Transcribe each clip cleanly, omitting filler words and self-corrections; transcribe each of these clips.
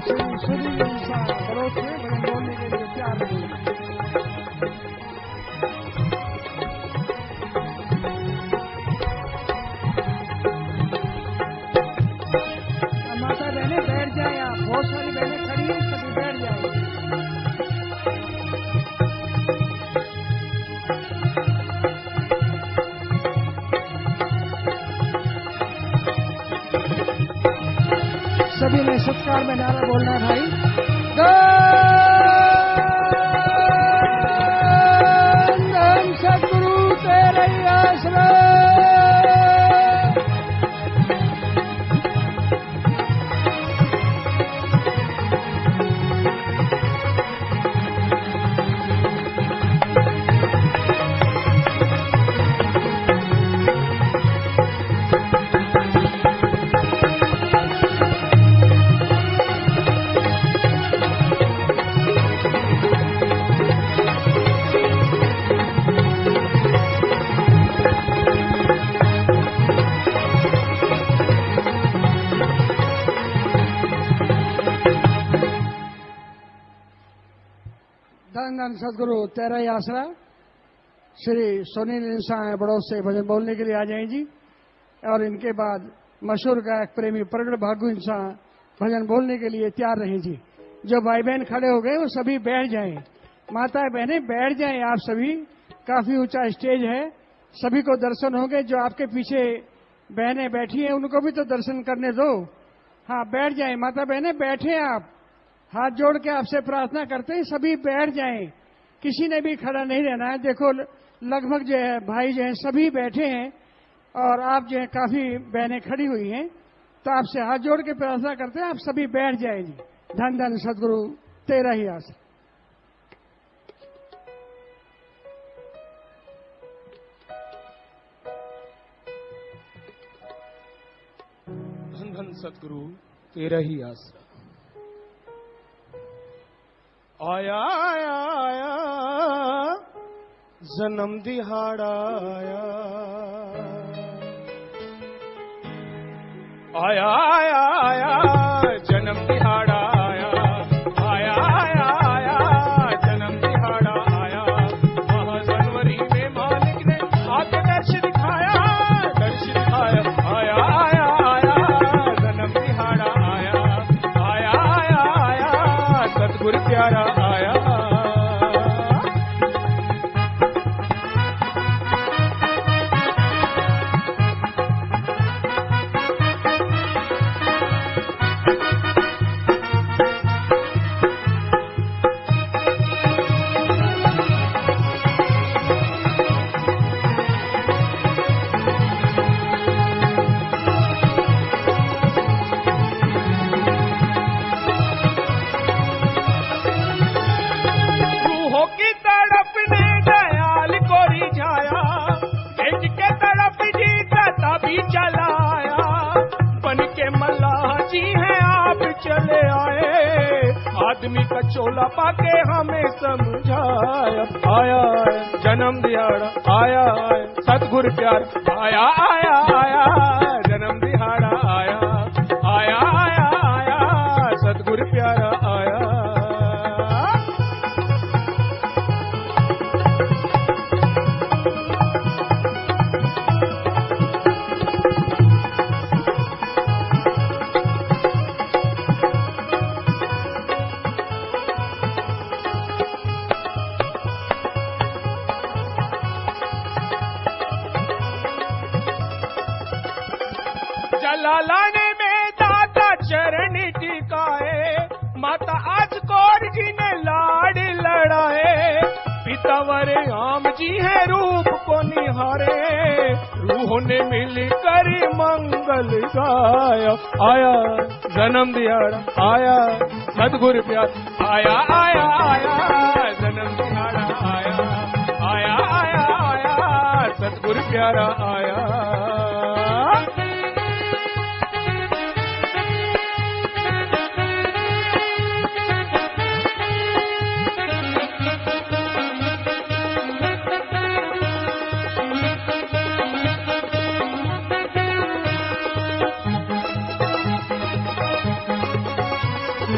श्री सुनील इंसान बड़ोद से भजन बोलने के लिए तैयार रहे। माता बहने बैठ जाए, आप बहुत सारी बहनें खड़ी हैं, सभी बैठ जाए। सभी ने सत्कार में नारा बोलना है भाई। धन सद्गुरु तेरे आश्रय। धन सदगुरु तेरा ही आसरा। श्री सुनील इंसान बड़ोद से भजन बोलने के लिए आ जाएं जी। और इनके बाद मशहूर गायक प्रेमी प्रगट भागु इंसान भजन बोलने के लिए तैयार रहें जी। जो भाई बहन खड़े हो गए वो सभी बैठ जाएं, माताएं बहनें बैठ जाएं। आप सभी, काफी ऊंचा स्टेज है, सभी को दर्शन होंगे। जो आपके पीछे बहनें बैठी हैं उनको भी तो दर्शन करने दो। हाँ, बैठ जाएं माता बहनें, बैठे आप। हाथ जोड़ के आपसे प्रार्थना करते हैं, सभी बैठ जाएं, किसी ने भी खड़ा नहीं रहना है। देखो लगभग जो है भाई जो है सभी बैठे हैं और आप जो है काफी बहनें खड़ी हुई हैं, तो आपसे हाथ जोड़ के प्रार्थना करते हैं आप सभी बैठ जाएं जी। धन धन सदगुरु तेरा ही आसरा। धन धन सदगुरु तेरा ही आसरा। आया आया आया जन्म दिहाड़ा आया, आया आया आया जन्म दिहाड़ा आया, आया आया आया जन्म दिहाड़ा आया। वहाँ जनवरी में मालिक ने आके दर्श दिखाया, दर्श दिखाया। आया आया आया जन्म दिहाड़ा आया, आया आया आया सतगुरु प्यारा आया। आदमी का चोला पाके हमें समझाया। आया जन्म दिहाड़ा आया, सतगुरु प्यार आया, आया आया जन्म दिहाड़ा आया, आया आया आया सतगुरु प्यारा आया। लाने में दादा चरण टिकाए, माता आज कौर जी ने लाड़ लड़ाए। पितावर आम जी है रूप को निहारे, रूहों ने मिलकर मंगल गाया। आया जन्म दिहाड़ा आया, सतगुरु प्यार आया, आया आया जन्म दिहाड़ा आया, आया आया आया सतगुरु प्यारा आया। काल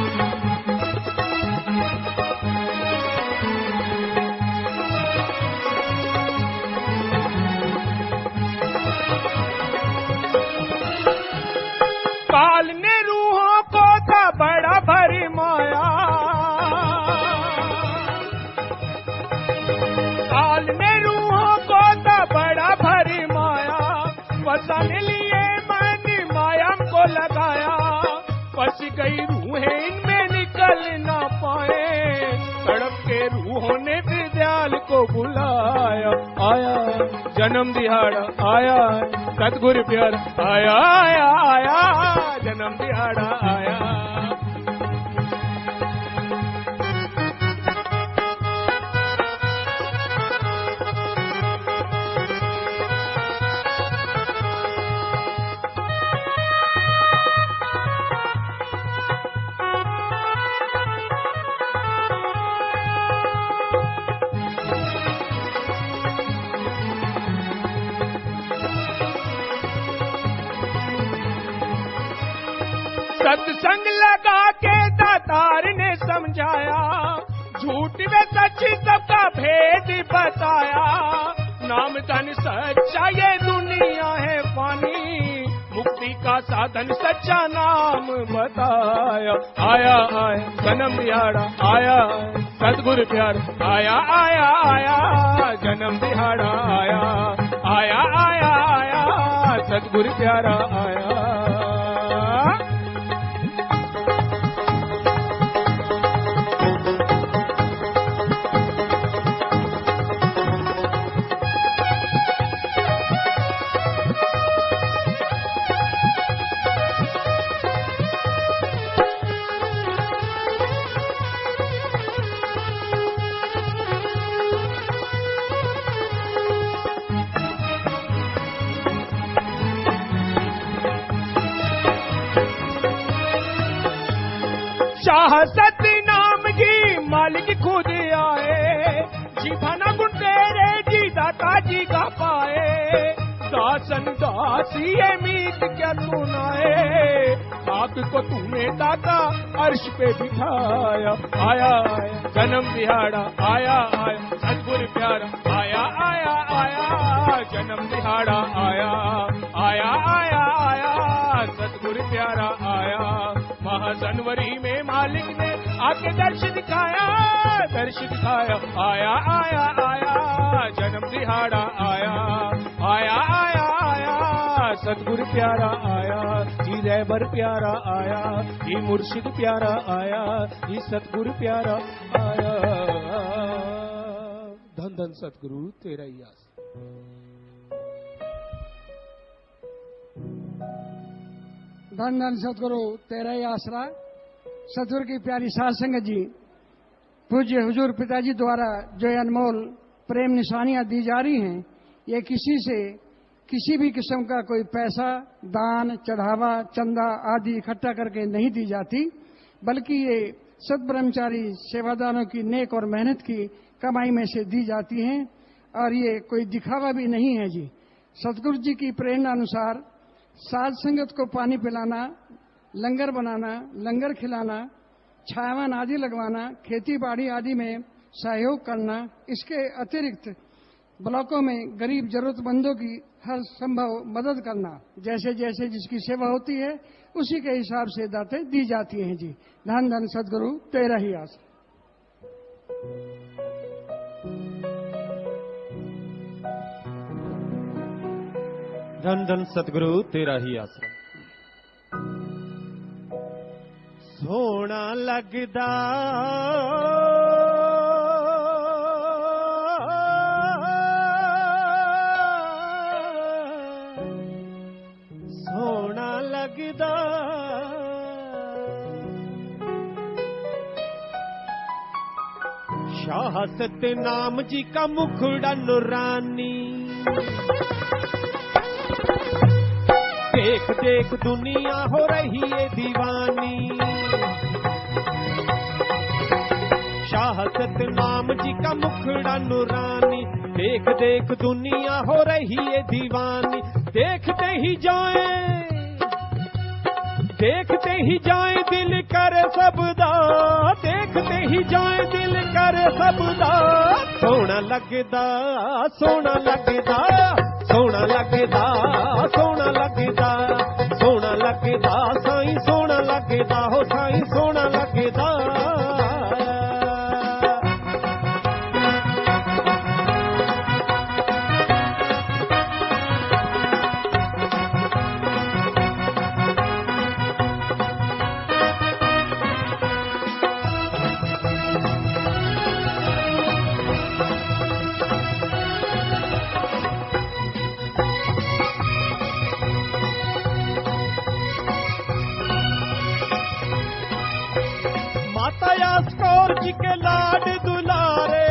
ने रूहों को था बड़ा भरी माया, काल ने रूहों को था बड़ा भरी माया, फंसाने लिए मैंने माया को लगाया, फंस गई रूहें इनमें निकल ना पाए, तड़प के रूहों ने विद्याल को बुलाया, आया जन्म दिहाड़ा आया सतगुरु प्यारा आया आया आया जन्म दिहाड़ा आया। सत्संग लगा के दातार ने समझाया, झूठ में सच्ची सबका भेद बताया, नाम धन सच्चा ये दुनिया है पानी, मुक्ति का साधन सच्चा नाम बताया, आया आया जन्म दिहाड़ा आया सतगुरु प्यारा आया आया आया जन्म दिहाड़ा आया आया आया आया सतगुरु प्यारा आया। शाह सती नाम की मालिक खुद आए, जी भना गुण तेरे जी दाता जी का पाए, दासन दासी ये मीत क्या सुनाए, आपको तूने दाता अर्श पे बिठाया, आया आया जन्म दिहाड़ा आया आया सतगुरु प्यारा आया आया आया जन्म दिहाड़ा आया आया आया आया सतगुरु प्यारा आया। महाजनवरी में मालिक ने आके दर्श दिखाया आया आया आया जन्म दिहाड़ा आया आया आया आया सतगुरु प्यारा आया, जी रहबर प्यारा आया, जी मुर्शिद प्यारा आया, जी सतगुरु प्यारा आया। धन धन सतगुरु तेरा ही आस। धन धन सतगुरु तेरा ही आसरा। सतगुरु की प्यारी साध संगत जी, पूज्य हुजूर पिताजी द्वारा जो अनमोल प्रेम निशानियां दी जा रही हैं, ये किसी से किसी भी किस्म का कोई पैसा, दान, चढ़ावा, चंदा आदि इकट्ठा करके नहीं दी जाती, बल्कि ये सद्ब्रह्मचारी सेवादारों की नेक और मेहनत की कमाई में से दी जाती हैं, और ये कोई दिखावा भी नहीं है जी। सतगुरु जी की प्रेरणा अनुसार साध संगत को पानी पिलाना, लंगर बनाना, लंगर खिलाना, छायावान आदि लगवाना, खेती बाड़ी आदि में सहयोग करना, इसके अतिरिक्त ब्लॉकों में गरीब जरूरतमंदों की हर संभव मदद करना, जैसे जैसे जिसकी सेवा होती है उसी के हिसाब से दातें दी जाती हैं जी। धन धन सतगुरु तेरा ही आस। धन धन सतगुरु तेरा ही आसरा। सोना लगदा सोना लगदा शाह सतनाम जी का मुखड़ा नूरानी, देख देख दुनिया हो रही है दीवानी। शाह सतनाम जी का मुखड़ा नूरानी, देख देख दुनिया हो रही है दीवानी। देखते ही जाए देखते ही जाए दिल करे सबदा, देखते ही जाए दिल करे सबदा। सोना लगदा, सोना लगदा, सोना लगदा, सोना लगदा, सोना लगदा, साईं सोना लगदा, हो साईं सोना लगदा। माता यास कौर जी के लाड दुलारे,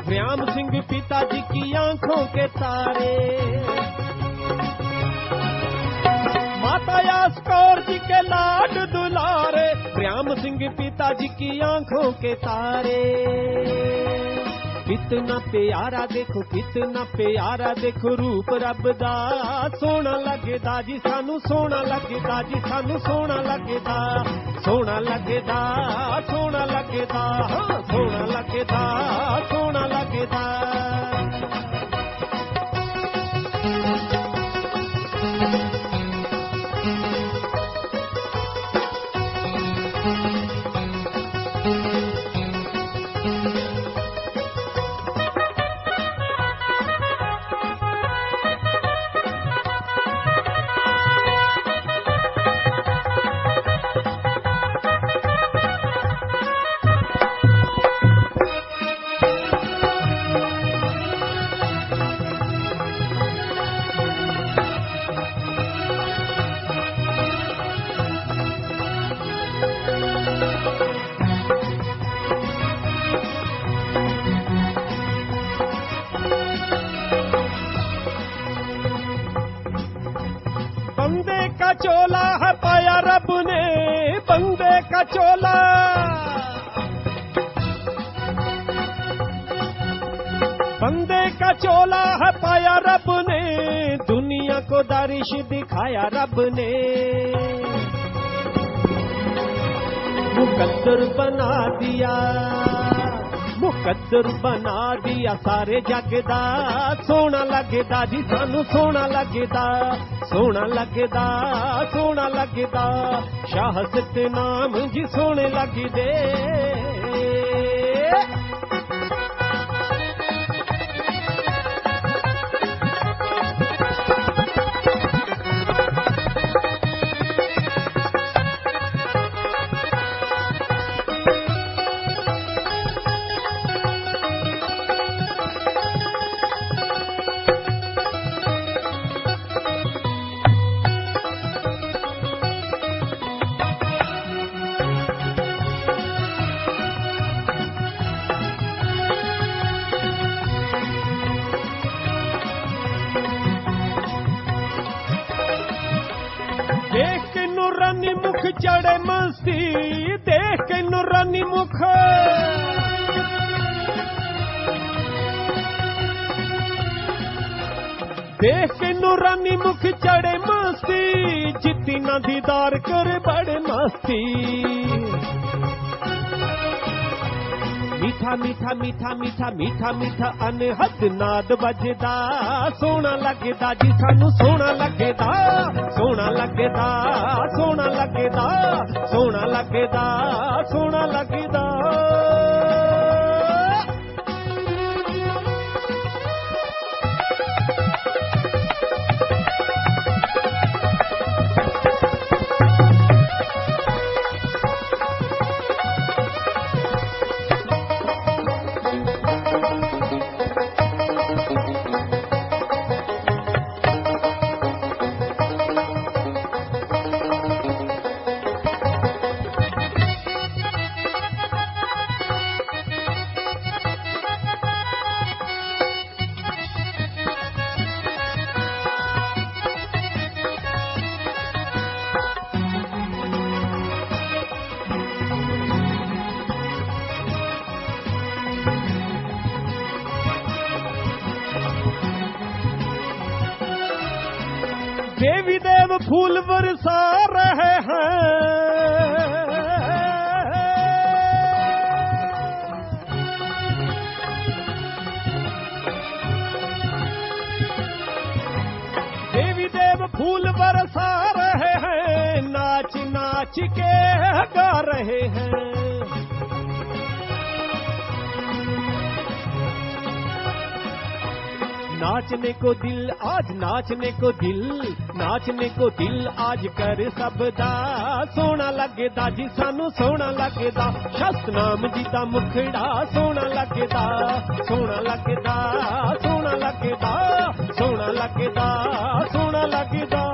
व्याम सिंह पिताजी की आंखों के तारे। माता यास कौर जी के लाड दुलारे, व्याम सिंह पिताजी की आंखों के तारे। कितना प्यारा देखो, कितना प्यारा देखो रूप रब दा। सोना लगदा जी सानू सोना लगदा जी सानू सोना लगदा, सोना लगदा, सोना लगदा, हाँ सोना लगदा, सोना लगदा। बंदे का चोला है पाया रब ने, बंदे का चोला। बंदे का चोला है पाया रब ने, दुनिया को दारिश दिखाया रब ने। मुकद्दर बना दिया, मुकद्दर बना दिया सारे जग दा। सोना लगदा जी सानू सोना लगदा, सोना लगदा, सोना लगदा। शाह सतनाम जी सोने लगदे। देख के नूरानी मुख चढ़े मस्ती, देख के नूरानी मुख। देख के नूरानी मुख चढ़े मस्ती, जितना दीदार कर बड़े मस्ती। मीठा मीठा मीठा मीठा मीठा मीठा अनहद नाद बजदा। सोना लगदा जी सानू सोना लगदा, सोना लगदा, सोना लगदा, सोना लगदा, सोना लगदा। देव फूल बरसा रहे हैं, देवी देव फूल बरसा रहे हैं, नाच नाच के गा रहे हैं। नाचने को दिल आज, नाचने को दिल, नाचने को दिल आज कर सबदा, सोना लगदा जी सानू सोना लगदा, शस्त्रनाम जी दा मुखड़ा सोना लगदा, सोना लगदा, सोना लगदा, सोना लगदा, सोना लगदा।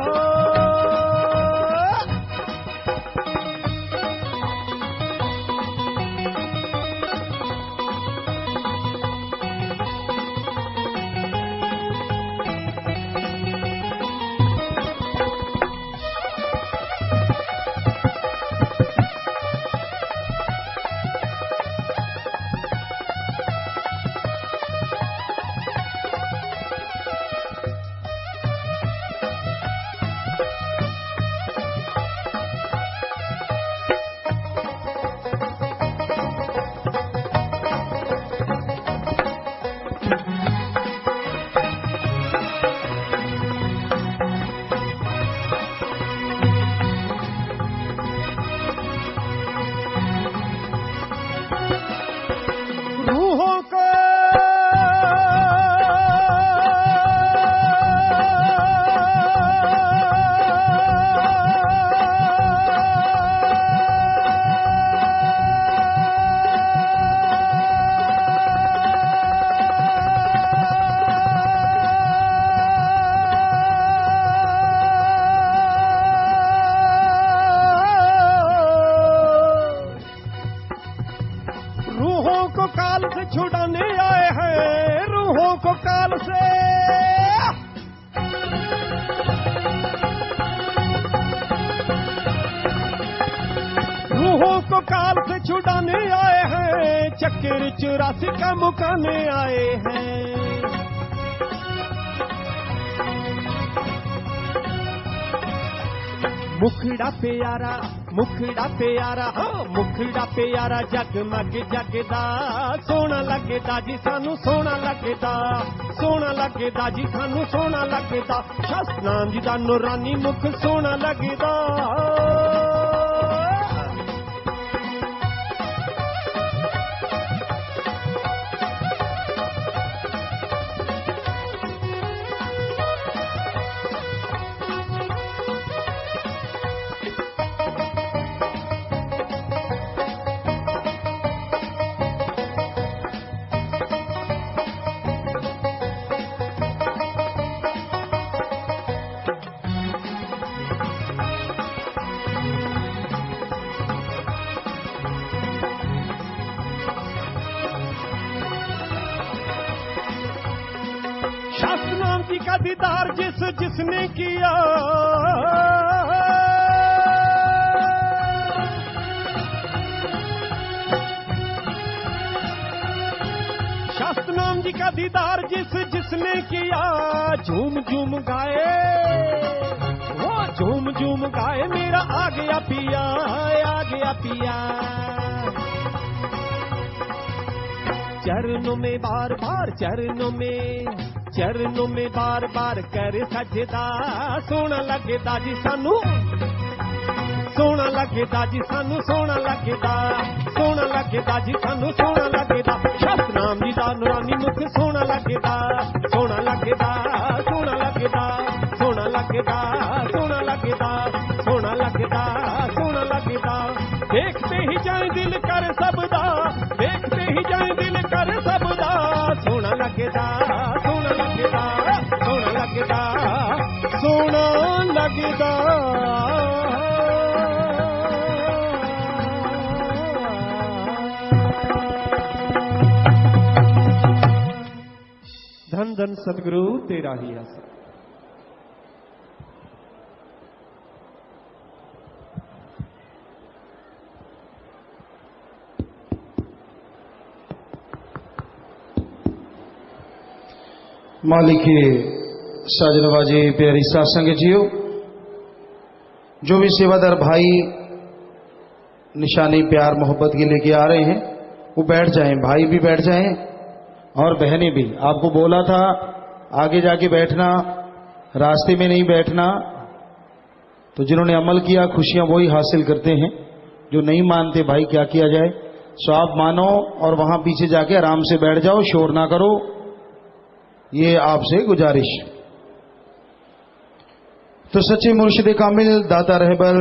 छुड़ाने आए हैं, रूहों को काल से, रूहों को काल से छुड़ाने आए हैं, चक्कर 84 का मुकाने आए हैं। मुखड़ा प्यारा, मुखड़ा प्यारा, हाँ मुखड़ा प्यारा, जगमग जगदा, सोना लगदा जी सानू सोना लगदा, सोना लगदा जी सानू सोना लगदा, शस्त्रनाम जी दा नूरानी मुख सोना लगदा। शस्त्रनाम जी का दीदार जिसने किया, शस्त्रनाम जी का दीदार जिसने किया, झूम झूम गाए, वो झूम झूम गाए, मेरा आ गया पिया, आ गया पिया। चरणों में बार बार, चरणों में बार बार कर सजदा, सोना लगदा जी सानू सोना लगदा जी सानू सोना लगदा, सोना लगदा जी सानू सोना लगदा, शस्त्रनाम जी दा नूरानी मुख सोना लगदा, सोना लगदा, सोना लगदा, सोना लगदा, सोना लगदा, सोना लगदा, सोना लगदा। देखते ही जाए दिल कर सबदा, देखते ही जाए दिल कर सबदा, सोना लगदा, सोना लगदा, सोना लगदा, सोना लगदा। धन धन सतगुरु तेरा ही आसरा। मालिक साजनवाजी प्यारी सासंग जियो, जो भी सेवादार भाई निशानी प्यार मोहब्बत के लेके आ रहे हैं वो बैठ जाएं, भाई भी बैठ जाएं और बहनें भी। आपको बोला था आगे जाके बैठना, रास्ते में नहीं बैठना। तो जिन्होंने अमल किया खुशियां वही हासिल करते हैं, जो नहीं मानते भाई क्या किया जाए। सो आप मानो और वहां पीछे जाके आराम से बैठ जाओ, शोर ना करो, ये आपसे गुजारिश। तो सच्चे मुर्शिद कामिल दाता रहबर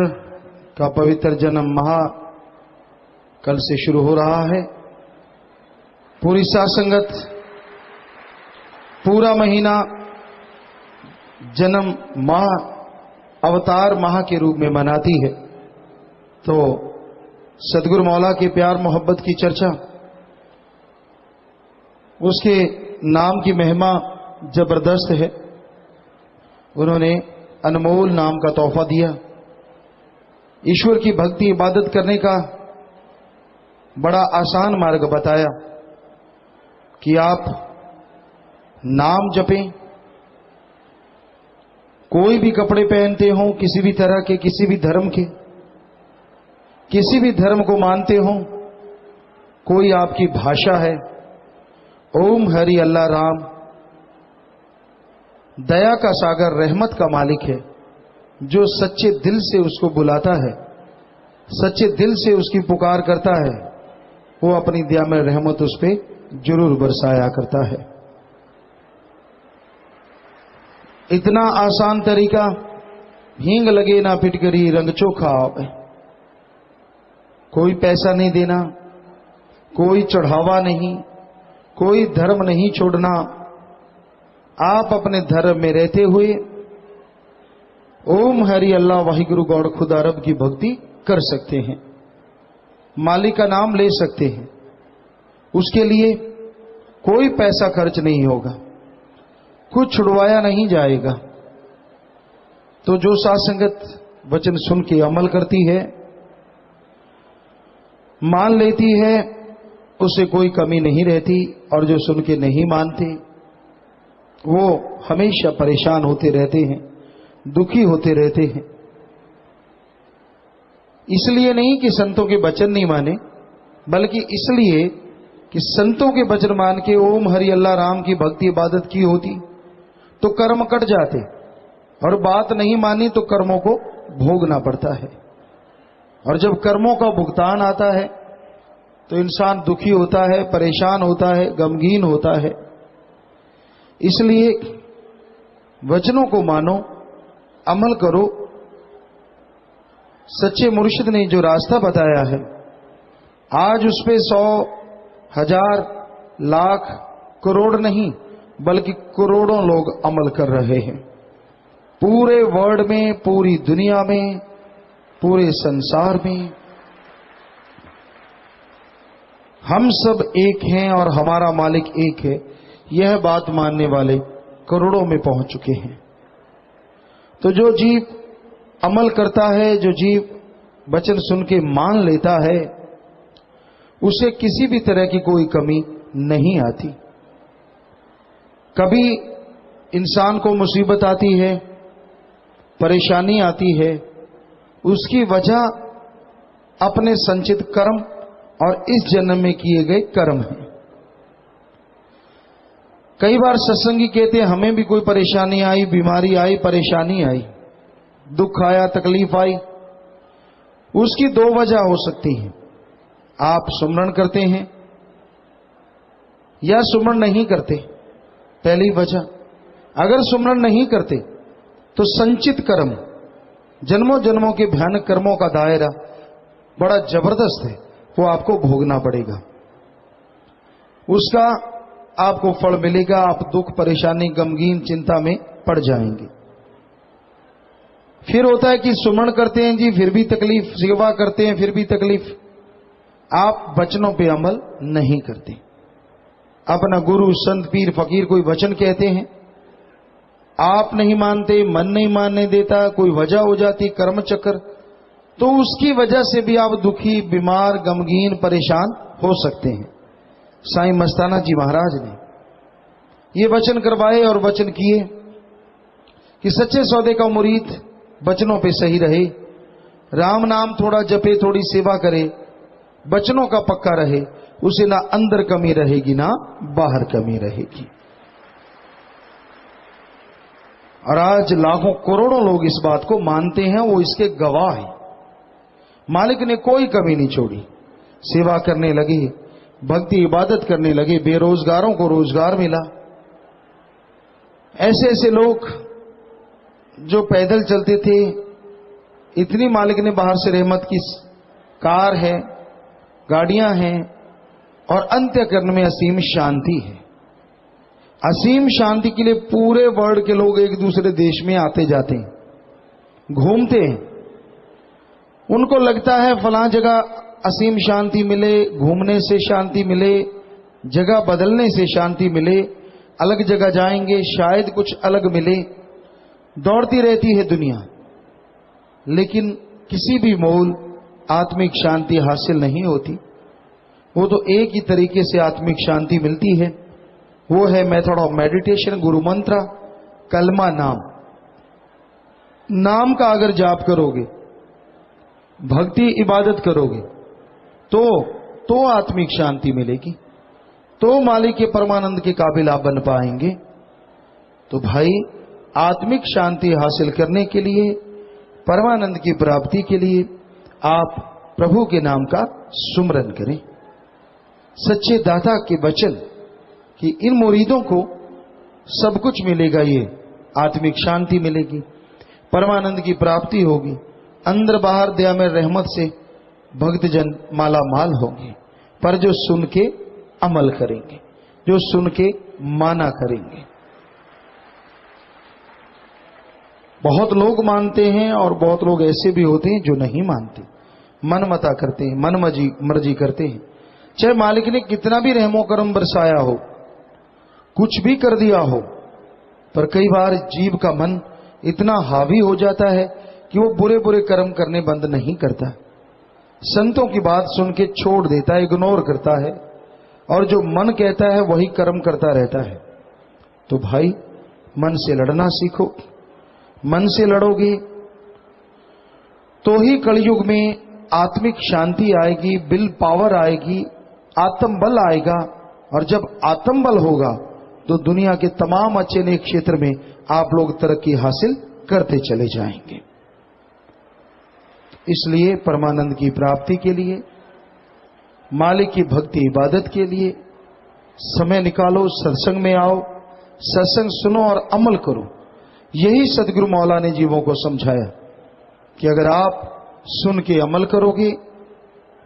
का पवित्र जन्म महा कल से शुरू हो रहा है। पूरी साथ संगत पूरा महीना जन्म माह अवतार माह के रूप में मनाती है। तो सदगुरु मौला के प्यार मोहब्बत की चर्चा, उसके नाम की महिमा जबरदस्त है। उन्होंने अनमोल नाम का तोहफा दिया, ईश्वर की भक्ति इबादत करने का बड़ा आसान मार्ग बताया कि आप नाम जपें। कोई भी कपड़े पहनते हो, किसी भी तरह के, किसी भी धर्म के, किसी भी धर्म को मानते हो, कोई आपकी भाषा है, ओम हरि अल्लाह राम दया का सागर, रहमत का मालिक है। जो सच्चे दिल से उसको बुलाता है, सच्चे दिल से उसकी पुकार करता है, वो अपनी दया में रहमत उस पे जरूर बरसाया करता है। इतना आसान तरीका, हींग लगे ना फिटकरी रंग चोखा आवे। कोई पैसा नहीं देना, कोई चढ़ावा नहीं, कोई धर्म नहीं छोड़ना। आप अपने धर्म में रहते हुए ओम हरि अल्लाह वाहिगुरु गौड़ खुदा रब की भक्ति कर सकते हैं, मालिक का नाम ले सकते हैं। उसके लिए कोई पैसा खर्च नहीं होगा, कुछ छुड़वाया नहीं जाएगा। तो जो साथ संगत वचन सुन के अमल करती है, मान लेती है, उसे कोई कमी नहीं रहती। और जो सुन के नहीं मानते वो हमेशा परेशान होते रहते हैं, दुखी होते रहते हैं। इसलिए नहीं कि संतों के वचन नहीं माने, बल्कि इसलिए कि संतों के वचन मान के ओम हरि अल्लाह राम की भक्ति इबादत की होती तो कर्म कट जाते, और बात नहीं मानी तो कर्मों को भोगना पड़ता है। और जब कर्मों का भुगतान आता है तो इंसान दुखी होता है, परेशान होता है, गमगीन होता है। इसलिए वचनों को मानो, अमल करो। सच्चे मुर्शिद ने जो रास्ता बताया है, आज उस पे 100, 1000, लाख, करोड़ नहीं बल्कि करोड़ों लोग अमल कर रहे हैं। पूरे वर्ल्ड में, पूरी दुनिया में, पूरे संसार में हम सब एक हैं और हमारा मालिक एक है, यह बात मानने वाले करोड़ों में पहुंच चुके हैं। तो जो जीव अमल करता है, जो जीव वचन सुन के मान लेता है, उसे किसी भी तरह की कोई कमी नहीं आती। कभी इंसान को मुसीबत आती है, परेशानी आती है, उसकी वजह अपने संचित कर्म और इस जन्म में किए गए कर्म हैं। कई बार सत्संगी कहते हैं हमें भी कोई परेशानी आई, बीमारी आई, परेशानी आई, दुख आया, तकलीफ आई, उसकी 2 वजह हो सकती है। आप सुमरण करते हैं या सुमरण नहीं करते। पहली वजह, अगर सुमरण नहीं करते तो संचित कर्म, जन्मों जन्मों के भयानक कर्मों का दायरा बड़ा जबरदस्त है, वो आपको भोगना पड़ेगा। उसका आपको फल मिलेगा। आप दुख, परेशानी, गमगीन, चिंता में पड़ जाएंगे। फिर होता है कि सुमरण करते हैं जी, फिर भी तकलीफ, सेवा करते हैं फिर भी तकलीफ। आप वचनों पे अमल नहीं करते। अपना गुरु, संत, पीर, फकीर कोई वचन कहते हैं, आप नहीं मानते, मन नहीं मानने देता, कोई वजह हो जाती, कर्म चक्र, तो उसकी वजह से भी आप दुखी, बीमार, गमगीन, परेशान हो सकते हैं। साईं मस्ताना जी महाराज ने ये वचन करवाए और वचन किए कि सच्चे सौदे का मुरीद वचनों पे सही रहे, राम नाम थोड़ा जपे, थोड़ी सेवा करे, वचनों का पक्का रहे, उसे ना अंदर कमी रहेगी ना बाहर कमी रहेगी। और आज लाखों करोड़ों लोग इस बात को मानते हैं, वो इसके गवाह हैं। मालिक ने कोई कमी नहीं छोड़ी, सेवा करने लगे, भक्ति इबादत करने लगे, बेरोजगारों को रोजगार मिला। ऐसे ऐसे लोग जो पैदल चलते थे, इतनी मालिक ने बाहर से रहमत की, कार है, गाड़ियां हैं, और अंत्यकरण में असीम शांति है। असीम शांति के लिए पूरे वर्ल्ड के लोग एक दूसरे देश में आते जाते हैं, घूमते हैं। उनको लगता है फलां जगह असीम शांति मिले, घूमने से शांति मिले, जगह बदलने से शांति मिले, अलग जगह जाएंगे शायद कुछ अलग मिले। दौड़ती रहती है दुनिया, लेकिन किसी भी मोल आत्मिक शांति हासिल नहीं होती। वो तो एक ही तरीके से आत्मिक शांति मिलती है, वो है मेथड ऑफ मेडिटेशन, गुरु मंत्र, कलमा नाम। नाम का अगर जाप करोगे, भक्ति इबादत करोगे, तो आत्मिक शांति मिलेगी, तो मालिक के परमानंद के काबिल आप बन पाएंगे। तो भाई, आत्मिक शांति हासिल करने के लिए, परमानंद की प्राप्ति के लिए आप प्रभु के नाम का सुमरन करें। सच्चे दाता के वचन कि इन मुरीदों को सब कुछ मिलेगा, ये आत्मिक शांति मिलेगी, परमानंद की प्राप्ति होगी, अंदर बाहर दया में रहमत से भक्तजन माला माल होंगे। पर जो सुन के अमल करेंगे, जो सुन के माना करेंगे। बहुत लोग मानते हैं और बहुत लोग ऐसे भी होते हैं जो नहीं मानते, मन मता करते हैं, मन मर्जी करते हैं। चाहे मालिक ने कितना भी रहमो करम बरसाया हो, कुछ भी कर दिया हो, पर कई बार जीव का मन इतना हावी हो जाता है कि वो बुरे बुरे कर्म करने बंद नहीं करता, संतों की बात सुन के छोड़ देता है, इग्नोर करता है, और जो मन कहता है वही कर्म करता रहता है। तो भाई, मन से लड़ना सीखो। मन से लड़ोगे तो ही कलयुग में आत्मिक शांति आएगी, विल पावर आएगी, आत्मबल आएगा। और जब आत्मबल होगा तो दुनिया के तमाम अच्छे नेक क्षेत्र में आप लोग तरक्की हासिल करते चले जाएंगे। इसलिए परमानंद की प्राप्ति के लिए, मालिक की भक्ति इबादत के लिए समय निकालो, सत्संग में आओ, सत्संग सुनो और अमल करो। यही सदगुरु मौला ने जीवों को समझाया कि अगर आप सुन के अमल करोगे,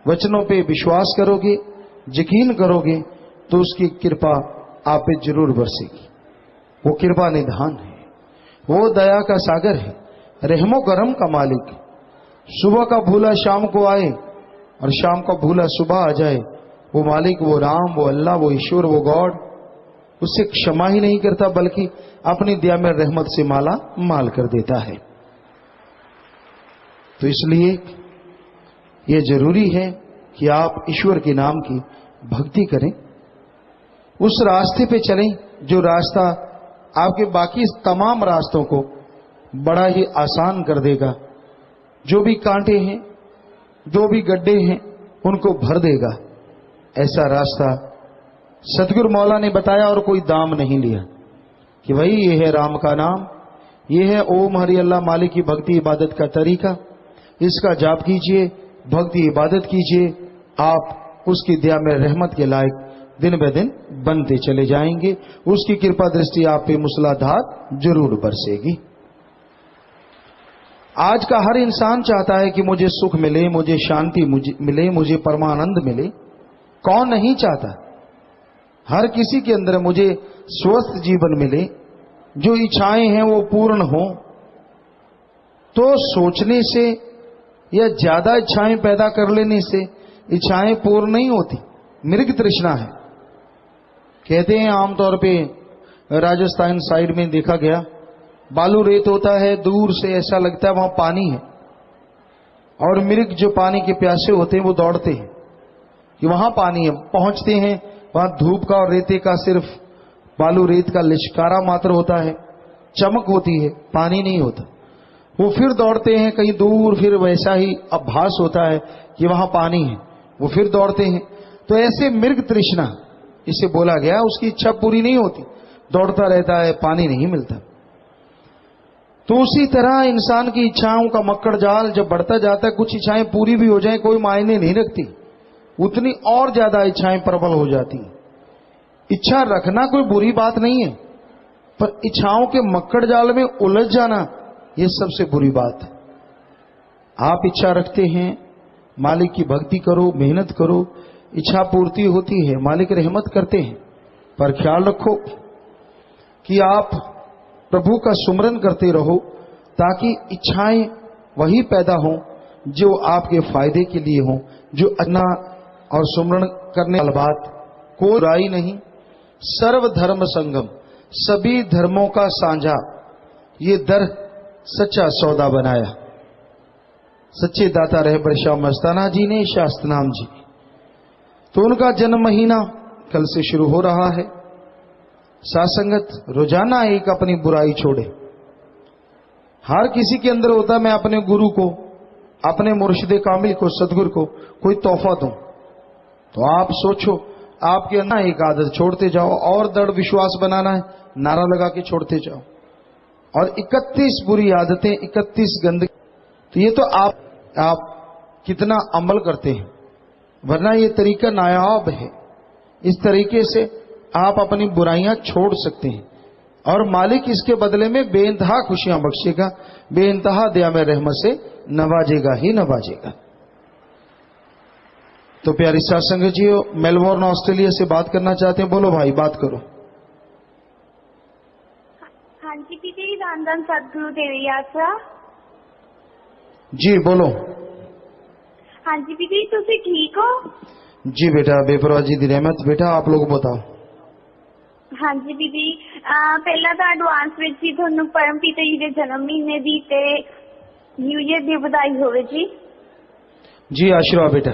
वचनों पे विश्वास करोगे, यकीन करोगे, तो उसकी कृपा आप पे जरूर बरसेगी। वो कृपा निधान है, वो दया का सागर है, रहमो करम का मालिक। सुबह का भूला शाम को आए और शाम का भूला सुबह आ जाए, वो मालिक, वो राम, वो अल्लाह, वो ईश्वर, वो गॉड उससे क्षमा ही नहीं करता, बल्कि अपनी दया में रहमत से माला माल कर देता है। तो इसलिए यह जरूरी है कि आप ईश्वर के नाम की भक्ति करें, उस रास्ते पे चलें जो रास्ता आपके बाकी तमाम रास्तों को बड़ा ही आसान कर देगा। जो भी कांटे हैं, जो भी गड्ढे हैं, उनको भर देगा। ऐसा रास्ता सतगुरु मौला ने बताया और कोई दाम नहीं लिया कि भाई ये है राम का नाम, ये है ओम हरि अल्लाह मालिक की भक्ति इबादत का तरीका, इसका जाप कीजिए, भक्ति इबादत कीजिए, आप उसकी दया में रहमत के लायक दिन ब दिन बनते चले जाएंगे। उसकी कृपा दृष्टि आप पे मूसलाधार जरूर बरसेगी। आज का हर इंसान चाहता है कि मुझे सुख मिले, मुझे शांति मिले, मुझे परमानंद मिले। कौन नहीं चाहता? हर किसी के अंदर मुझे स्वस्थ जीवन मिले, जो इच्छाएं हैं वो पूर्ण हो। तो सोचने से या ज्यादा इच्छाएं पैदा कर लेने से इच्छाएं पूर्ण नहीं होती, मृग तृष्णा है। कहते हैं आमतौर पे राजस्थान साइड में देखा गया, बालू रेत होता है, दूर से ऐसा लगता है वहां पानी है, और मृग जो पानी के प्यासे होते हैं वो दौड़ते हैं कि वहां पानी है। पहुंचते हैं, वहां धूप का और रेते का सिर्फ बालू रेत का लिशकारा मात्र होता है, चमक होती है, पानी नहीं होता। वो फिर दौड़ते हैं कहीं दूर, फिर वैसा ही आभास होता है कि वहां पानी है, वो फिर दौड़ते हैं। तो ऐसे मृग तृष्णा इसे बोला गया, उसकी इच्छा पूरी नहीं होती, दौड़ता रहता है, पानी नहीं मिलता। तो उसी तरह इंसान की इच्छाओं का मक्कड़ जाल जब बढ़ता जाता है, कुछ इच्छाएं पूरी भी हो जाएं कोई मायने नहीं रखती, उतनी और ज्यादा इच्छाएं प्रबल हो जाती। इच्छा रखना कोई बुरी बात नहीं है, पर इच्छाओं के मक्कड़ जाल में उलझ जाना यह सबसे बुरी बात है। आप इच्छा रखते हैं, मालिक की भक्ति करो, मेहनत करो, इच्छा पूर्ति होती है, मालिक रहमत करते हैं। पर ख्याल रखो कि आप प्रभु का सुमरन करते रहो, ताकि इच्छाएं वही पैदा हों जो आपके फायदे के लिए हों, जो अन्ना और सुमरन करने वाली बात कोई बुराई नहीं। सर्व धर्म संगम, सभी धर्मों का साझा ये दर सच्चा सौदा बनाया। सच्चे दाता रहे बरशाह मस्ताना जी ने, शास्त्रनाम जी। तो उनका जन्म महीना कल से शुरू हो रहा है। सासंगत रोजाना एक अपनी बुराई छोड़े। हर किसी के अंदर होता है मैं अपने गुरु को, अपने मुर्शिदे कामिल को, सदगुरु को कोई तोहफा दूं। तो आप सोचो, आपके अंदर एक आदत छोड़ते जाओ, और दृढ़ विश्वास बनाना है, नारा लगा के छोड़ते जाओ। और 31 बुरी आदतें, 31 गंदगी, तो ये तो आप कितना अमल करते हैं, वरना ये तरीका नायाब है। इस तरीके से आप अपनी बुराइयां छोड़ सकते हैं, और मालिक इसके बदले में बेइंतहा खुशियां बख्शेगा, बेइंतहा दया में रहमत से नवाजेगा ही नवाजेगा। तो प्यारी साथ संगत जी, मेलबोर्न ऑस्ट्रेलिया से बात करना चाहते हैं, बोलो भाई बात करो। हाँ जी दीदी, धन धन सतगुरु देवी आसरा। जी बोलो। हाँ जी दीदी, तुसी ठीक हो? जी बेटा, बेपरवाह जी दी रहमत। बेटा आप लोग बताओ। हाँ जी दीदी, पहला तो एडवांस विच ही तुहानू परम पिता जी के जन्म महीने दी ते न्यू ईयर दी बधाई होवे जी। जी आशीर्वाद बेटा।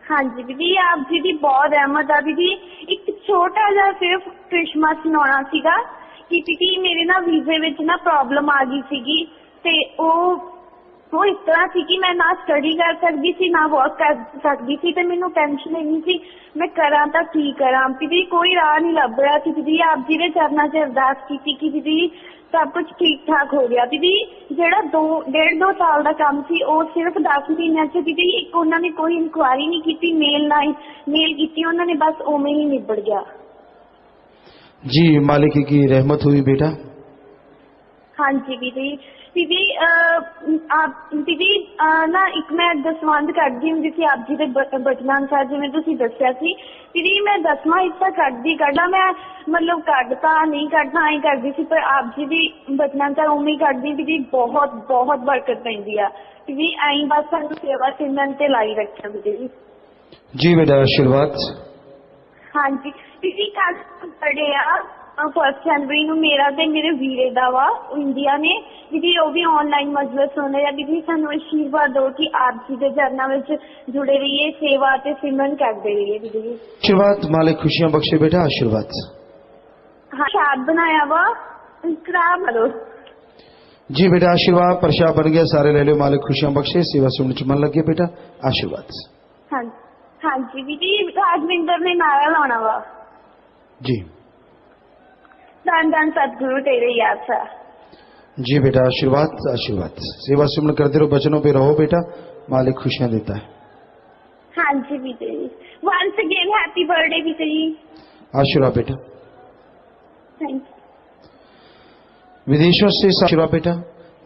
हाँ जी दीदी, आप जी दी बहुत रहमत आ दीदी। एक छोटा जा सिर्फ करिश्मा सुनाना सीगा कि दीदी मेरे ना वीजे विच ना प्रॉब्लम आ गई सीगी, ते वो इस तरह थी कि मैं ना स्टडी कर सकती थी, ना वर्क कर सकती थी, तो मैनू टेंशन नहीं थी मैं करा तो की करा। दीदी कोई राह नहीं लभ रहा थी। दीदी आप जी के चरणों से अरदास की कि दीदी सब कुछ ठीक ठाक हो गया। दीदी जेड़ा 1.5-2 साल का काम सी, वो सिर्फ 10 महीनों से दीदी एक उन्होंने कोई इंक्वायरी नहीं की, मेल की, उन्होंने बस उमें ही निबड़ गया। जी मालिक की रहमत हुई बेटा। हाँ जी दीदी। दीदी आप दीदी ना एक मैं दसवंध कटदी हुंदी सी आप जी के बचना अनुसार, जिवें तुसीं दस्सिया सी दीदी, मैं 10वां हिस्सा कटदा मैं मतलब कटता नहीं कटना आई करदी सी, पर आप जी दी बचना अनुसार उमें ही कटदी। दीदी बहुत बहुत बरकत पैंदी आ दीदी, आई बस सानू सेवा सिमरन ते लाई रखियो दीदी। जी बेटा आशीर्वाद। हाँ जी दीदी, कल बर्थडे आ 1 जनवरी ਨੂੰ ਮੇਰਾ ਤੇ ਮੇਰੇ ਵੀਰੇ ਦਾ ਵਾ ਇੰਡੀਆ ਨੇ दीदी, वो भी ऑनलाइन मजलिस सुन रहे। दीदी सानू आशीर्वाद दो कि आप जी के चरणों में जुड़े रहिए, सेवा ते सिमरन करते रहिए दीदी। आशीर्वाद, मालिक खुशियां बख्शे बेटा आशीर्वाद। हाँ प्रसाद बनाया वा खराब करो। जी बेटा आशीर्वाद, प्रसाद बन गया, सारे ले लो, मालिक खुशियां बख्शे, सेवा सुनने च मन लग गया बेटा आशीर्वाद। हाँ हाँ जी दीदी, राजविंदर ने नारा लाना वा। जी धन धन सतगुरु तेरे याद सा। जी बेटा आशीर्वाद आशीर्वाद, सेवा सुमन करते रहो, बचनों पे रहो बेटा, मालिक खुशियां देता है। हाँ जी बीते जी, वंस अगेन हैप्पी बर्थडे बीते जी। आशीर्वाद बेटा। Thank you. विदेशों से आशीर्वाद बेटा।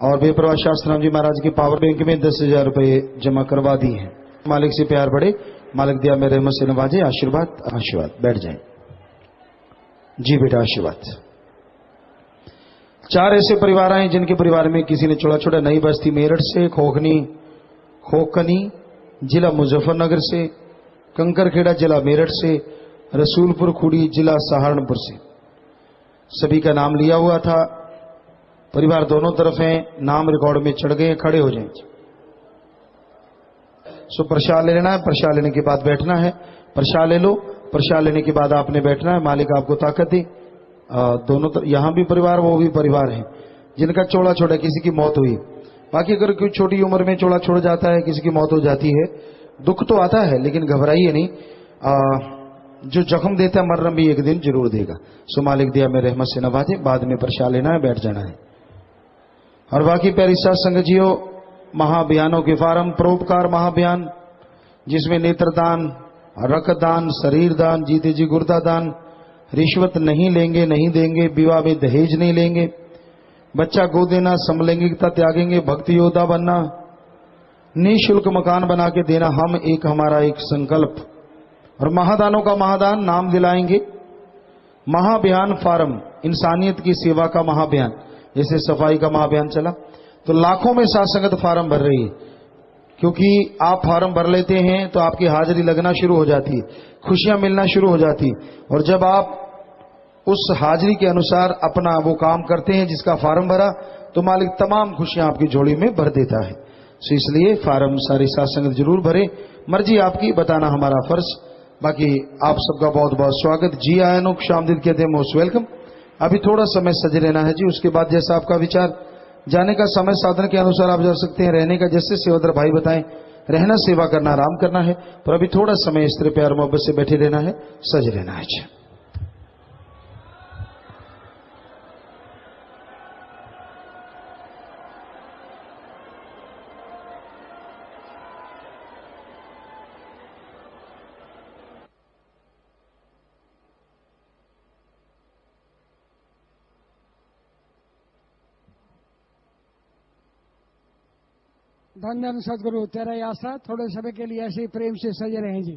और बेपरवाह शास्त्रनाम जी महाराज के पावर बैंक में 10,000 रुपए जमा करवा दी है। मालिक से प्यार बढ़े, मालिक दिया में रहमत से नवाजे। आशीर्वाद आशीर्वाद, बैठ जाए। जी बेटा आशीर्वाद। 4 ऐसे परिवार हैं जिनके परिवार में किसी ने छोड़ा छोड़ा नई बस्ती मेरठ से, खोकनी जिला मुजफ्फरनगर से, कंकरखेड़ा जिला मेरठ से, रसूलपुर खुड़ी जिला सहारनपुर से सभी का नाम लिया हुआ था। परिवार दोनों तरफ हैं, नाम रिकॉर्ड में चढ़ गए, खड़े हो जाएं। सो प्रसाद ले लेना है, प्रसाद लेने के बाद बैठना है। प्रसाद ले लो, प्रसाद लेने के बाद आपने बैठना है, मालिक आपको ताकत दे। दोनों यहां भी परिवार वो भी परिवार है, जिनका चोला छोड़ा, किसी की मौत हुई। बाकी अगर कोई छोटी उम्र में चोला छोड़ जाता है, किसी की मौत हो जाती है, दुख तो आता है, लेकिन घबराइए नहीं। जो जख्म देता है मरना भी एक दिन जरूर देगा। सो मालिक दिया में रहमत से नवाजे, बाद में परछा लेना है, बैठ जाना है। और बाकी प्यारी साथ संगतियों, महाअभियानों के फार्म, परोपकार महाअभियान जिसमें नेत्रदान, रक्तदान, शरीर दान, जीते जी गुर्दा दान, रिश्वत नहीं लेंगे, नहीं देंगे, विवाह में दहेज नहीं लेंगे, बच्चा गोद देना, समलैंगिकता त्यागेंगे, भक्ति योद्धा बनना, निःशुल्क मकान बना के देना, हम एक हमारा एक संकल्प। और महादानों का महादान, नाम दिलाएंगे। महाअभियान फार्म, इंसानियत की सेवा का महाअभियान, जैसे सफाई का महाअभियान चला तो लाखों में साथ संगत फार्म भर रही है, क्योंकि आप फार्म भर लेते हैं तो आपकी हाजिरी लगना शुरू हो जाती है, खुशियां मिलना शुरू हो जाती। और जब आप उस हाजिरी के अनुसार अपना वो काम करते हैं जिसका फार्म भरा, तो मालिक तमाम खुशियां आपकी झोली में भर देता है। सो इसलिए फार्म सारी साथ संगत जरूर भरे, मर्जी आपकी, बताना हमारा फर्ज। बाकी आप सबका बहुत बहुत स्वागत। जी आयनों को शामदीद कहते हैं, मोस्ट वेलकम। अभी थोड़ा समय सज रहना है जी, उसके बाद जैसा आपका विचार, जाने का समय साधन के अनुसार आप जा सकते हैं, रहने का जैसे सेवादार भाई बताएं, रहना, सेवा करना, आराम करना है, पर अभी थोड़ा समय इस तरह प्यार मोहब्बत से बैठे रहना है, सज रहना है। अच्छा, धन धन सदगुरु तेरा ही आसरा। थोड़े समय के लिए ऐसे ही प्रेम से सजे रहें जी।